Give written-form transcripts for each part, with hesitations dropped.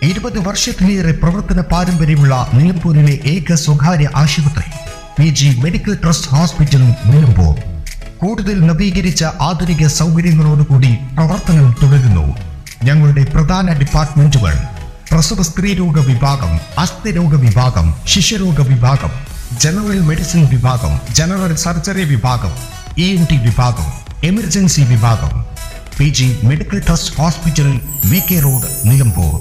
20 വർഷത്തിലേറെ പ്രവർത്തന പാരമ്പര്യമുള്ള നിലമ്പൂരിലെ ഏക സ്വകാര്യ ആശുപത്രി PG medical trust hospital Nilambur കൂടുതൽ നവീകരിച്ച ആധുനിക സൗകര്യങ്ങളോടുകൂടി പ്രവർത്തനം തുടരുന്നു. ഞങ്ങളുടെ പ്രധാന ഡിപ്പാർട്ട്മെന്റുകൾ പ്രസവ സ്ത്രീരോഗ വിഭാഗം, അസ്ഥിരോഗ വിഭാഗം, ശിശുരോഗ വിഭാഗം, ജനറൽ മെഡിസിൻ വിഭാഗം, ജനറൽ സർജറി വിഭാഗം, ENT വിഭാഗം, എമർജൻസി വിഭാഗം. PG medical trust hospital, VK road, Nilambur.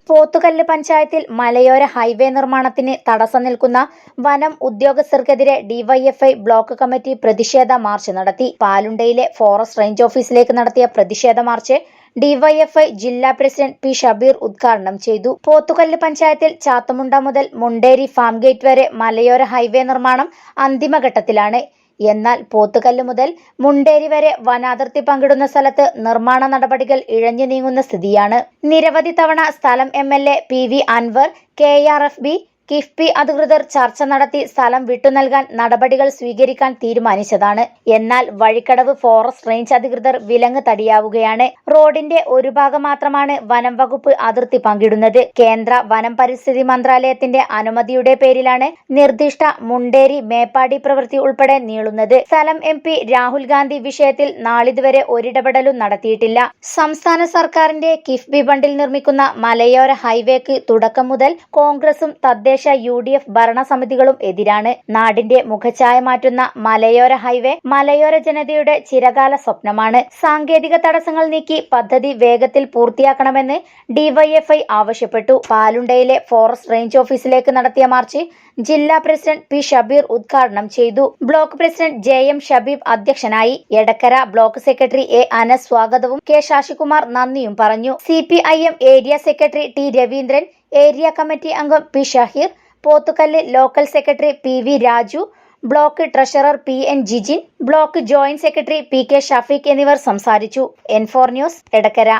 Pothukallu പഞ്ചായത്തിൽ മലയോര ഹൈവേ നിർമ്മാണത്തിന് തടസ്സം നിൽക്കുന്ന വനം ഉദ്യോഗസ്ഥർക്കെതിരെ ഡിവൈഎഫ്ഐ ബ്ലോക്ക് കമ്മിറ്റി പ്രതിഷേധ മാർച്ച് നടത്തി. പാലുണ്ടയിലെ ഫോറസ്റ്റ് റേഞ്ച് ഓഫീസിലേക്ക് നടത്തിയ പ്രതിഷേധ മാർച്ച് ഡിവൈഎഫ്ഐ ജില്ലാ പ്രസിഡന്റ് P. ഷബീർ ഉദ്ഘാടനം ചെയ്തു. പോത്തുകല്ല് പഞ്ചായത്തിൽ ചാത്തമുണ്ട മുതൽ മുണ്ടേരി ഫാം ഗേറ്റ് വരെ മലയോര ഹൈവേ നിർമ്മാണം അന്തിമഘട്ടത്തിലാണ്. എന്നാൽ പോത്തുകല്ല് മുതൽ മുണ്ടേരി വരെ വനാതിർത്തി പങ്കിടുന്ന സ്ഥലത്ത് നിർമ്മാണ നടപടികൾ ഇഴഞ്ഞു നീങ്ങുന്ന സ്ഥിതിയാണ്. നിരവധി തവണ സ്ഥലം MLA PV Anwar, KRFB, KIIFB അധികൃതർ ചർച്ച നടത്തി സ്ഥലം വിട്ടുനൽകാൻ നടപടികൾ സ്വീകരിക്കാൻ തീരുമാനിച്ചതാണ്. എന്നാൽ വഴിക്കടവ് ഫോറസ്റ്റ് റേഞ്ച് അധികൃതർ വിലങ്ങ് തടിയാവുകയാണ്. റോഡിന്റെ ഒരു ഭാഗം മാത്രമാണ് വനം വകുപ്പ് അതിർത്തി പങ്കിടുന്നത്. കേന്ദ്ര വനം പരിസ്ഥിതി മന്ത്രാലയത്തിന്റെ അനുമതിയുടെ പേരിലാണ് നിർദ്ദിഷ്ട മുണ്ടേരി മേപ്പാടി പ്രവൃത്തി ഉൾപ്പെടെ നീളുന്നത്. സ്ഥലം MP രാഹുൽ ഗാന്ധി വിഷയത്തിൽ നാളിതുവരെ ഒരിടപെടലും നടത്തിയിട്ടില്ല. സംസ്ഥാന സർക്കാരിന്റെ കിഫ്ബി ഫണ്ടിൽ നിർമ്മിക്കുന്ന മലയോര ഹൈവേക്ക് തുടക്കം മുതൽ കോൺഗ്രസും തദ്ദേശ UDF ഭരണസമിതികളും എതിരാണ്. നാടിന്റെ മുഖഛായ മാറ്റുന്ന മലയോര ഹൈവേ മലയോര ജനതയുടെ ചിരകാല സ്വപ്നമാണ്. സാങ്കേതിക തടസ്സങ്ങൾ നീക്കി പദ്ധതി വേഗത്തിൽ പൂർത്തിയാക്കണമെന്ന് ഡിവൈഎഫ്ഐ ആവശ്യപ്പെട്ടു. പാലുണ്ടയിലെ ഫോറസ്റ്റ് റേഞ്ച് ഓഫീസിലേക്ക് നടത്തിയ മാർച്ച് ജില്ലാ പ്രസിഡന്റ് P. ഷബീർ ഉദ്ഘാടനം ചെയ്തു. ബ്ലോക്ക് പ്രസിഡന്റ് JM ഷബീബ് അധ്യക്ഷനായി. Edakkara block secretary A. Anas സ്വാഗതവും K. ശശികുമാർ നന്ദിയും പറഞ്ഞു. CPIM area secretary T. Raveendran, area committee അംഗം P. Shaheer, Pothukallu local secretary PV Raju, block treasurer PN Jijin, block joint secretary PK Shafeeq എന്നിവർ സംസാരിച്ചു. N4 news, Edakkara.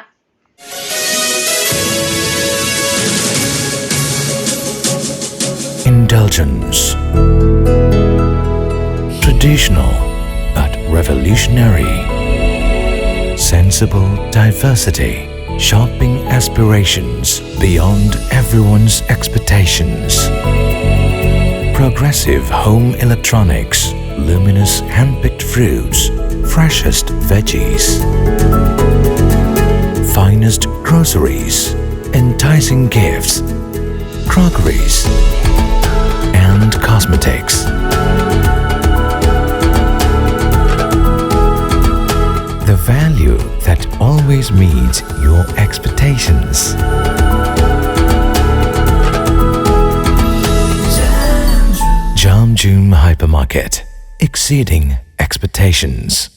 Indulgence. Traditional but revolutionary. Sensible diversity. Shopping aspirations beyond everyone's expectations. Progressive home electronics, luminous hand-picked fruits, freshest veggies, finest groceries, enticing gifts, crockeries, and cosmetics. The value that always meets your expectations. Jamjoom Hypermarket, exceeding expectations.